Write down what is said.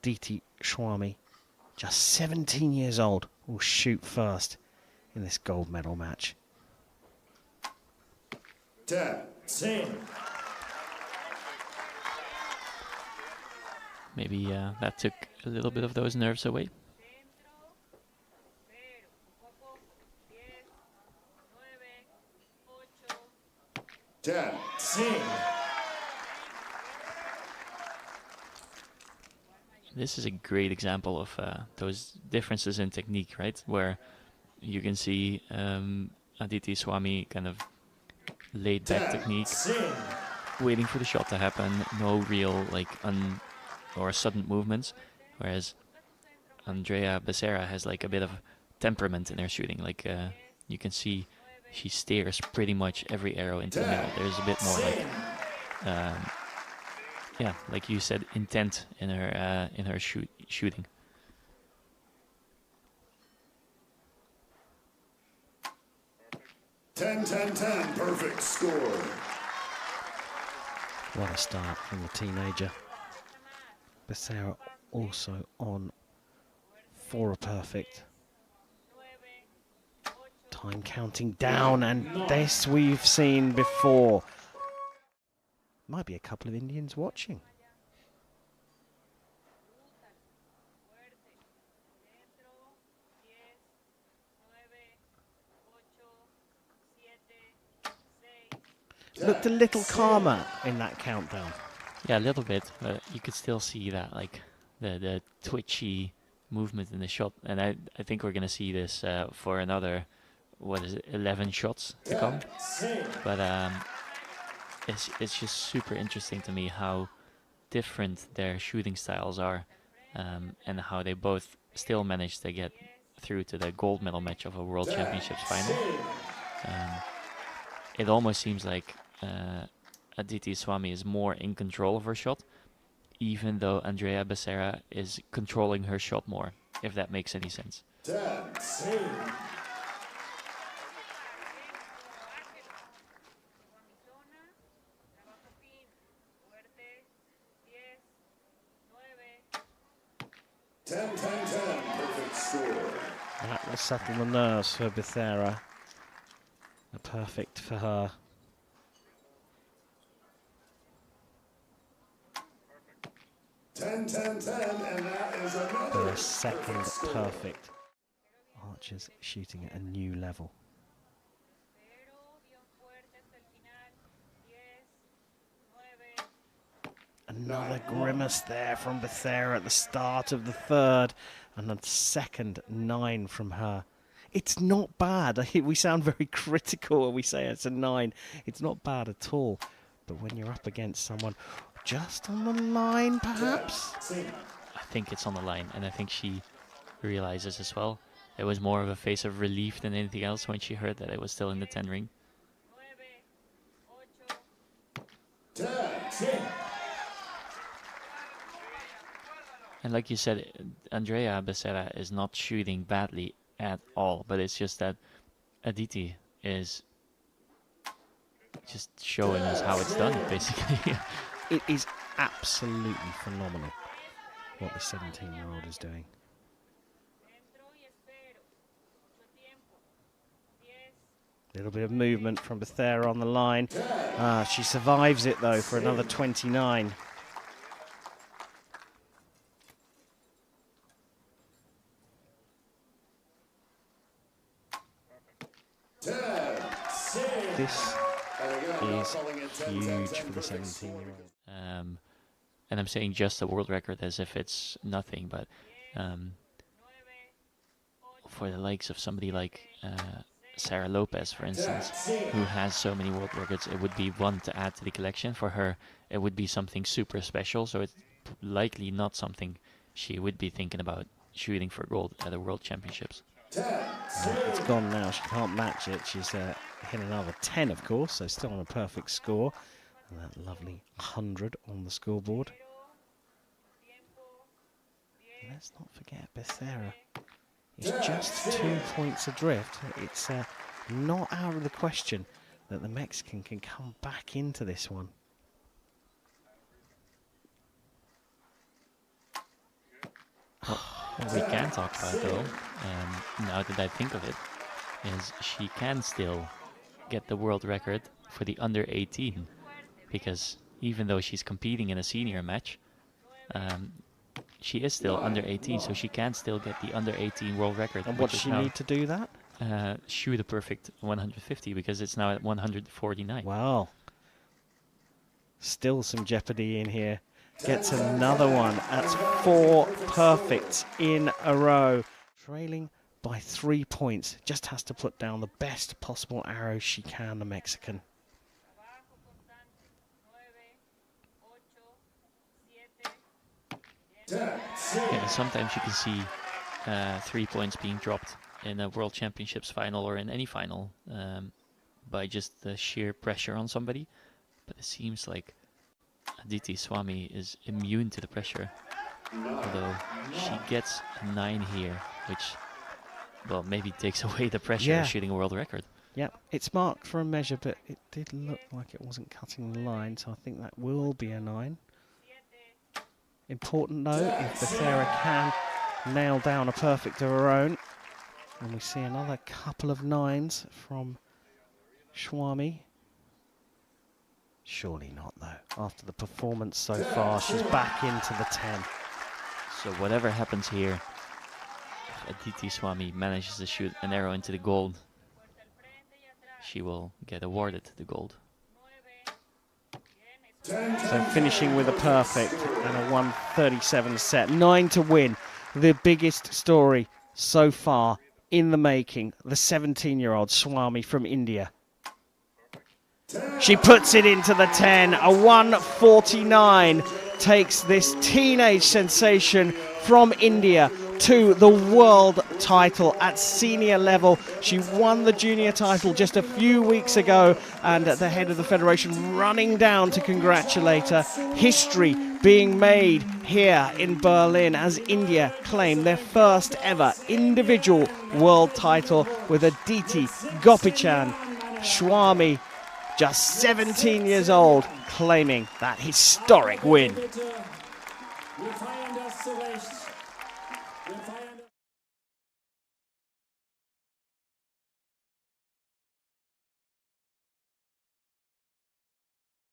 Aditi Swami, just 17 years old, will shoot first in this gold medal match. 10. Maybe that took a little bit of those nerves away. This is a great example of those differences in technique, right? Where you can see Aditi Swami kind of laid back technique, waiting for the shot to happen, no real like or sudden movements, whereas Andrea Becerra has like a bit of temperament in her shooting. Like you can see she steers pretty much every arrow into the middle. There's a bit more like yeah, like you said, intent in her shooting. Ten, perfect score. What a start from the teenager. Becerra also on for a perfect. Time counting down, and this we've seen before. Might be a couple of Indians watching. Looked a little calmer in that countdown. Yeah, a little bit, but you could still see that like the twitchy movement in the shot, and I think we're gonna see this for another, what is it, 11 shots to come. But it's just super interesting to me how different their shooting styles are, and how they both still manage to get through to the gold medal match of a World Championships final. It almost seems like Aditi Swami is more in control of her shot, even though Andrea Becerra is controlling her shot more, if that makes any sense. Perfect score. That will settle the nerves for Becerra. A perfect for her. And that is another Her second perfect. Archers shooting at a new level. Another grimace there from Becerra at the start of the third, and a second 9 from her. It's not bad. We sound very critical when we say it's a 9. It's not bad at all. But when you're up against someone just on the line, perhaps? I think it's on the line, and I think she realizes as well. It was more of a face of relief than anything else when she heard that it was still in the 10 ring. And like you said, Andrea Becerra is not shooting badly at all, but it's just that Aditi is just showing us how it's done, basically. It is absolutely phenomenal what the 17-year-old is doing. Little bit of movement from Becerra on the line. She survives it though for another 29. This is huge for the 17-year-old. And I'm saying just a world record as if it's nothing, but for the likes of somebody like Sarah Lopez, for instance, who has so many world records, it would be one to add to the collection. For her, it would be something super special, so it's likely not something she would be thinking about shooting for gold at the World Championships. It's gone now. She can't match it. She's hit another 10, of course, so still on a perfect score. And that lovely 100 on the scoreboard. Let's not forget Becerra. It's just 2 points adrift. It's not out of the question that the Mexican can come back into this one. What we can talk about though, now that I think of it, is she can still get the world record for the under 18, because even though she's competing in a senior match, she is still under 18, so she can still get the under 18 world record. And what does she need to do that? Shoot a perfect 150, because it's now at 149. Wow. Still some jeopardy in here. Gets another one. That's 4 perfects in a row. Trailing by 3 points. Just has to put down the best possible arrow she can, the Mexican. Yeah, sometimes you can see 3 points being dropped in a World Championships final or in any final by just the sheer pressure on somebody. But it seems like Aditi Swami is immune to the pressure. Although she gets a 9 here, which, well, maybe takes away the pressure of shooting a world record. Yeah, it's marked for a measure, but it did look like it wasn't cutting the line, so I think that will be a 9. Important though, if Becerra can nail down a perfect of her own. And we see another couple of 9s from Swami. Surely not though. After the performance so far, she's back into the 10. So whatever happens here, if Aditi Swami manages to shoot an arrow into the gold, she will get awarded the gold. So finishing with a perfect and a 137 set. 9 to win. The biggest story so far in the making. The 17-year-old Swami from India. She puts it into the 10. A 149 takes this teenage sensation from India to the world title at senior level. She won the junior title just a few weeks ago, and the head of the federation running down to congratulate her. History being made here in Berlin as India claim their first ever individual world title with Aditi Gopichand. Swami, just 17 years old, claiming that historic win. Wir feiern das zu Recht. Wir feiern das